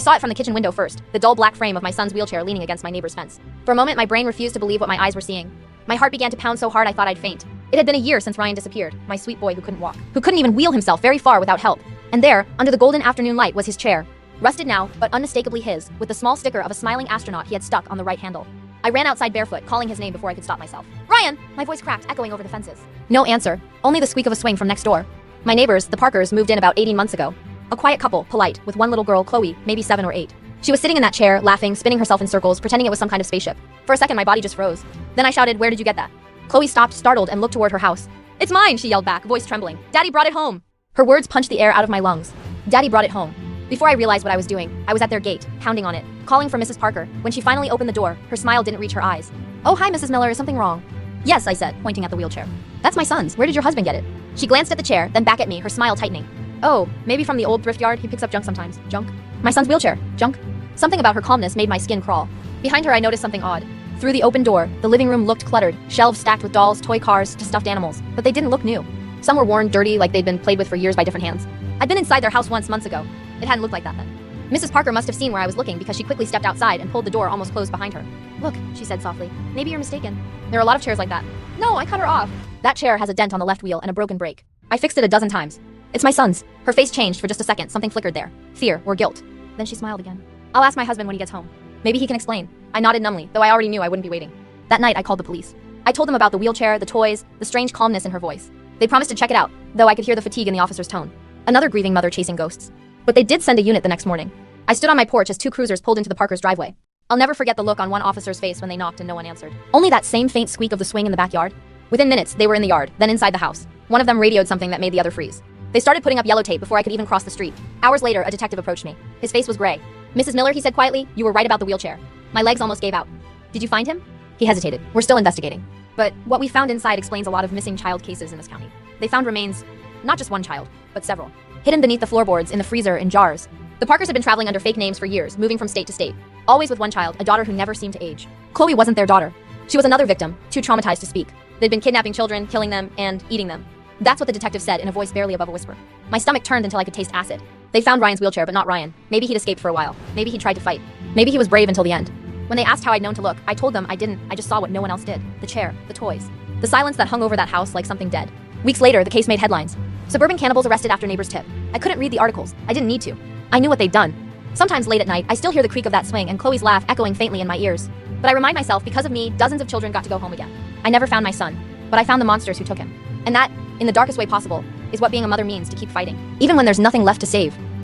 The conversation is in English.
saw it from the kitchen window first, the dull black frame of my son's wheelchair leaning against my neighbor's fence. For a moment, my brain refused to believe what my eyes were seeing. My heart began to pound so hard I thought I'd faint. It had been a year since Ryan disappeared, my sweet boy who couldn't walk, who couldn't even wheel himself very far without help. And there, under the golden afternoon light, was his chair. Rusted now, but unmistakably his, with the small sticker of a smiling astronaut he had stuck on the right handle. I ran outside barefoot, calling his name before I could stop myself. "Ryan!" My voice cracked, echoing over the fences. No answer, only the squeak of a swing from next door. My neighbors, the Parkers, moved in about 18 months ago. A quiet couple, polite, with one little girl, Chloe, maybe 7 or 8. She was sitting in that chair, laughing, spinning herself in circles, pretending it was some kind of spaceship. For a second, my body just froze. Then I shouted, "Where did you get that?" Chloe stopped, startled, and looked toward her house. "It's mine," she yelled back, voice trembling. "Daddy brought it home." Her words punched the air out of my lungs. Daddy brought it home. Before I realized what I was doing, I was at their gate, pounding on it, calling for Mrs. Parker. When she finally opened the door, her smile didn't reach her eyes. "Oh, hi, Mrs. Miller, is something wrong?" "Yes," I said, pointing at the wheelchair. "That's my son's. Where did your husband get it?" She glanced at the chair, then back at me, her smile tightening. "Oh, maybe from the old thrift yard. He picks up junk sometimes." "Junk?" "My son's wheelchair. Junk?" Something about her calmness made my skin crawl. Behind her, I noticed something odd. Through the open door, the living room looked cluttered, shelves stacked with dolls, toy cars, to stuffed animals, but they didn't look new. Some were worn, dirty, like they'd been played with for years by different hands. I'd been inside their house once months ago. It hadn't looked like that then. Mrs. Parker must have seen where I was looking because she quickly stepped outside and pulled the door almost closed behind her. "Look," she said softly. "Maybe you're mistaken. There are a lot of chairs like that." "No, I cut her off." "That chair has a dent on the left wheel and a broken brake. I fixed it a dozen times. It's my son's." Her face changed for just a second, something flickered there. Fear or guilt. Then she smiled again. "I'll ask my husband when he gets home. Maybe he can explain." I nodded numbly, though I already knew I wouldn't be waiting. That night, I called the police. I told them about the wheelchair, the toys, the strange calmness in her voice. They promised to check it out, though I could hear the fatigue in the officer's tone. Another grieving mother chasing ghosts. But they did send a unit the next morning. I stood on my porch as 2 cruisers pulled into the Parker's driveway. I'll never forget the look on one officer's face when they knocked and no one answered. Only that same faint squeak of the swing in the backyard. Within minutes, they were in the yard, then inside the house. One of them radioed something that made the other freeze. They started putting up yellow tape before I could even cross the street. Hours later, a detective approached me. His face was gray. "Mrs. Miller," he said quietly, "you were right about the wheelchair." My legs almost gave out. "Did you find him?" He hesitated. "We're still investigating. But what we found inside explains a lot of missing child cases in this county. They found remains, not just one child, but several, hidden beneath the floorboards, in the freezer, in jars." The Parkers had been traveling under fake names for years, moving from state to state, always with one child, a daughter who never seemed to age. Chloe wasn't their daughter. She was another victim, too traumatized to speak. They'd been kidnapping children, killing them, and eating them. That's what the detective said in a voice barely above a whisper. My stomach turned until I could taste acid. They found Ryan's wheelchair, but not Ryan. Maybe he'd escaped for a while. Maybe he tried to fight. Maybe he was brave until the end. When they asked how I'd known to look, I told them I didn't. I just saw what no one else did. The chair, the toys. The silence that hung over that house like something dead. Weeks later, the case made headlines. Suburban cannibals arrested after neighbor's tip. I couldn't read the articles. I didn't need to. I knew what they'd done. Sometimes late at night, I still hear the creak of that swing and Chloe's laugh echoing faintly in my ears. But I remind myself, because of me, dozens of children got to go home again. I never found my son, but I found the monsters who took him. And that, in the darkest way possible, is what being a mother means, to keep fighting, even when there's nothing left to save.